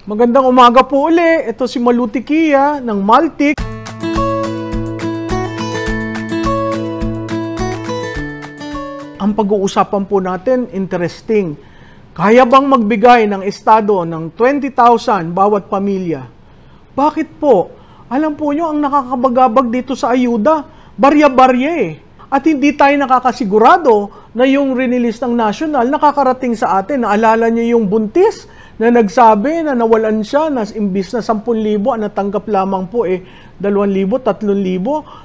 Magandang umaga po uli. Ito si Maluti Kia ng Maltik. Ang pag-uusapan po natin, interesting. Kaya bang magbigay ng estado ng 20,000 bawat pamilya? Bakit po? Alam po nyo, ang nakakabagabag dito sa ayuda, barya-barya eh. At hindi tayo nakakasigurado na yung rinilis ng national nakakarating sa atin. Naalala nyo yung buntis na nagsabi na nawalan siya na imbis na 10,000, ang natanggap lamang po 2,000, 3,000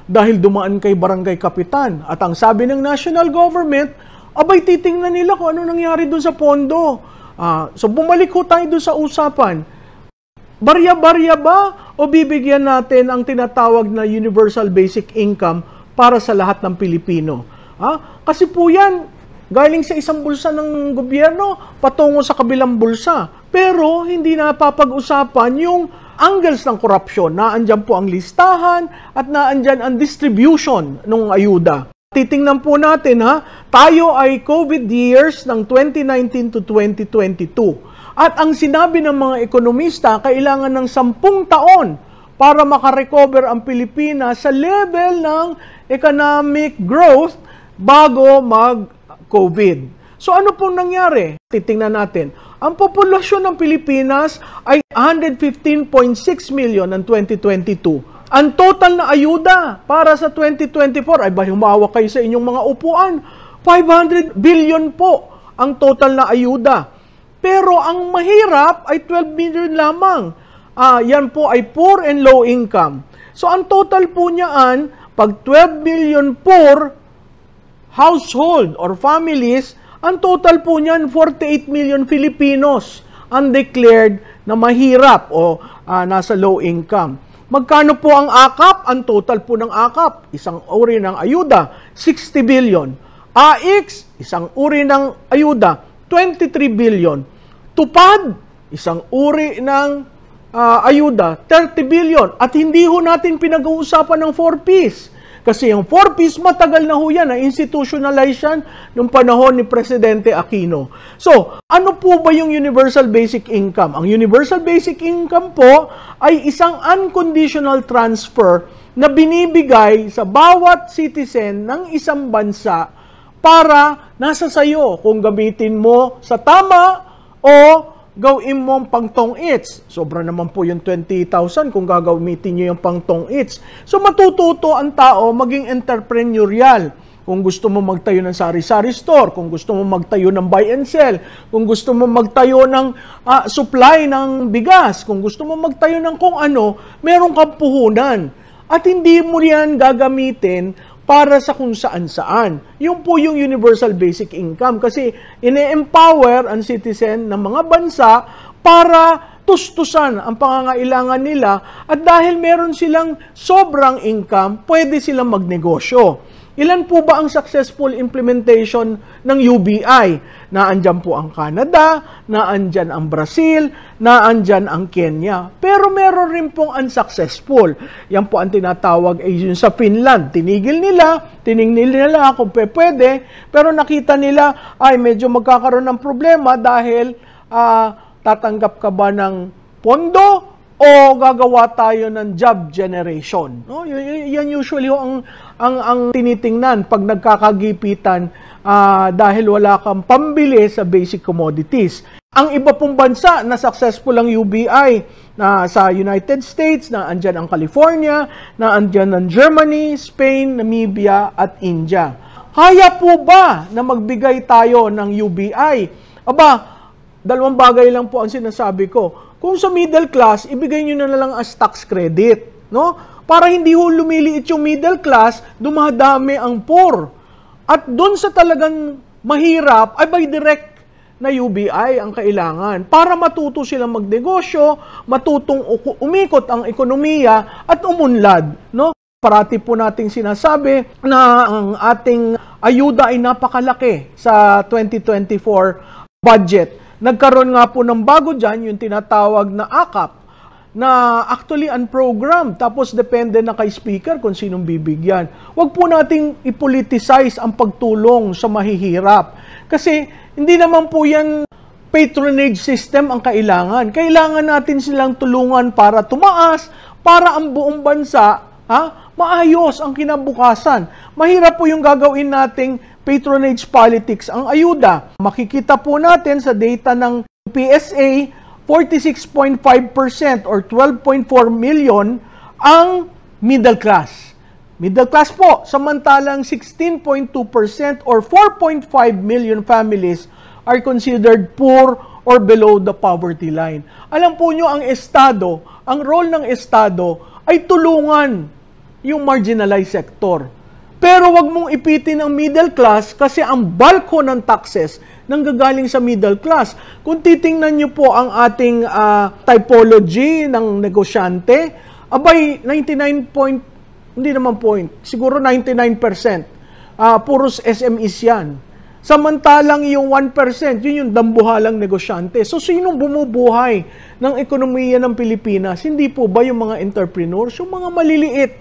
dahil dumaan kay barangay kapitan. At ang sabi ng national government, abay titingnan nila kung ano nangyari doon sa pondo. So bumalik ho tayo doon sa usapan. Barya-barya ba o bibigyan natin ang tinatawag na universal basic income para sa lahat ng Pilipino? Kasi po yan, galing sa isang bulsa ng gobyerno patungo sa kabilang bulsa. Pero hindi napapag-usapan yung angles ng korupsyon. Naandyan po ang listahan at naandyan ang distribution ng ayuda. Titingnan po natin tayo ay COVID years ng 2019 to 2022. At ang sinabi ng mga ekonomista, kailangan ng 10 taon para makarecover ang Pilipinas sa level ng economic growth bago mag-COVID. So ano pong nangyari? Titingnan natin. Ang populasyon ng Pilipinas ay 115.6 million ng 2022. Ang total na ayuda para sa 2024, ay ba humawak kayo sa inyong mga upuan? 500 billion po ang total na ayuda. Pero ang mahirap ay 12 million lamang. Yan po ay poor and low income. So ang total po niyaan, pag 12 million poor household or families, ang total po niyan, 48 million Filipinos ang declared na mahirap o nasa low income. Magkano po ang AKAP? Ang total po ng AKAP, isang uri ng ayuda, 60 billion. AIX, isang uri ng ayuda, 23 billion. Tupad, isang uri ng ayuda, 30 billion. At hindi ho natin pinag-uusapan ng 4Ps. Kasi yung 4Ps, matagal na ho yan, institutionalize yan noong panahon ni Presidente Aquino. So, ano po ba yung Universal Basic Income? Ang Universal Basic Income po ay isang unconditional transfer na binibigay sa bawat citizen ng isang bansa para nasa sayo kung gamitin mo sa tama o gawin mo ang pang-tong-its. Sobra naman po yung 20,000 kung gagamitin nyo yung pang-tong-its. So matututo ang tao maging entrepreneurial. Kung gusto mo magtayo ng sari-sari store, kung gusto mo magtayo ng buy and sell, kung gusto mo magtayo ng supply ng bigas, kung gusto mo magtayo ng kung ano, meron kang puhunan. At hindi mo yan gagamitin para sa kung saan-saan. Yung po yung universal basic income kasi ine-empower ang citizen ng mga bansa para tustusan ang pangangailangan nila at dahil meron silang sobrang income, pwede silang magnegosyo. Ilan po ba ang successful implementation ng UBI? Naandyan po ang Canada, naandyan ang Brazil, naandyan ang Kenya. Pero meron rin pong unsuccessful. Yan po ang tinatawag ay yun sa Finland. Tinigil nila kung pwede, pero nakita nila ay medyo magkakaroon ng problema dahil tatanggap ka ba ng pondo o gagawa tayo ng job generation. No? Yan usually ang tinitingnan pag nagkakagipitan dahil wala kang pambili sa basic commodities. Ang iba pong bansa na successful ang UBI na sa United States, na andyan ang California, na andyan ang Germany, Spain, Namibia at India. Kaya po ba na magbigay tayo ng UBI? Aba, dalawang bagay lang po ang sinasabi ko. Kung sa middle class, ibigay nyo na lang as tax credit, no? Para hindi ho lumiliit yung middle class, dumadami ang poor. At doon sa talagang mahirap, ay by direct na UBI ang kailangan para matuto silang magnegosyo, matutong umikot ang ekonomiya at umunlad, no? Parati po nating sinasabi na ang ating ayuda ay napakalaki sa 2024 budget. Nagkaroon nga po ng bago dyan, yung tinatawag na AKAP, na actually unprogrammed, tapos depende na kay speaker kung sinong bibigyan. Huwag po nating ipoliticize ang pagtulong sa mahihirap. Kasi hindi naman po yan patronage system ang kailangan. Kailangan natin silang tulungan para tumaas, para ang buong bansa maayos ang kinabukasan. Mahirap po yung gagawin nating patronage politics ang ayuda. Makikita po natin sa data ng PSA, 46.5% or 12.4 million ang middle class. Middle class po, samantalang 16.2% or 4.5 million families are considered poor or below the poverty line. Alam po nyo, ang Estado, ang role ng Estado ay tulungan yung marginalized sector. Pero wag mong ipitin ang middle class kasi ang bulk ng taxes nanggagaling sa middle class. Kung titingnan nyo po ang ating typology ng negosyante, abay 99%, 99%, puros SMEs yan. Samantalang yung 1%, yun yung dambuhalang negosyante. So, sinong bumubuhay ng ekonomiya ng Pilipinas? Hindi po ba yung mga entrepreneurs, yung mga maliliit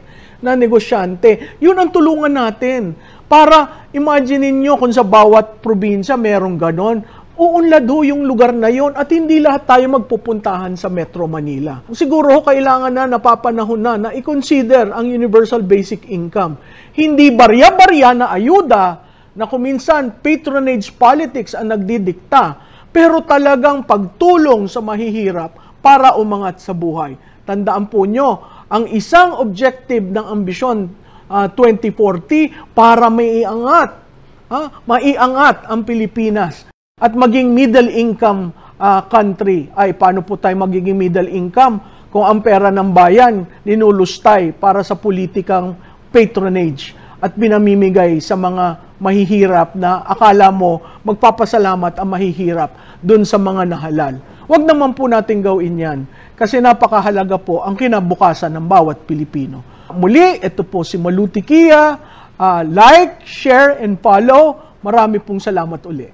na negosyante? Yun ang tulungan natin. Para, imagine niyo kung sa bawat probinsya merong ganon, uunlad ho yung lugar na yon at hindi lahat tayo magpupuntahan sa Metro Manila. Siguro ho kailangan na, napapanahon na i-consider ang Universal Basic Income. Hindi barya-barya na ayuda, na kuminsan patronage politics ang nagdidikta, pero talagang pagtulong sa mahihirap para umangat sa buhay. Tandaan po nyo, ang isang objective ng ambisyon 2040 para maiangat ang Pilipinas at maging middle income country. Ay, paano po tayo magiging middle income kung ang pera ng bayan linulustay para sa politikang patronage at pinamimigay sa mga mahihirap na akala mo magpapasalamat ang mahihirap dun sa mga nahalal. Huwag naman po natin gawin yan kasi napakahalaga po ang kinabukasan ng bawat Pilipino. Muli, ito po si Maluti Kia. Like, share, and follow. Marami pong salamat uli.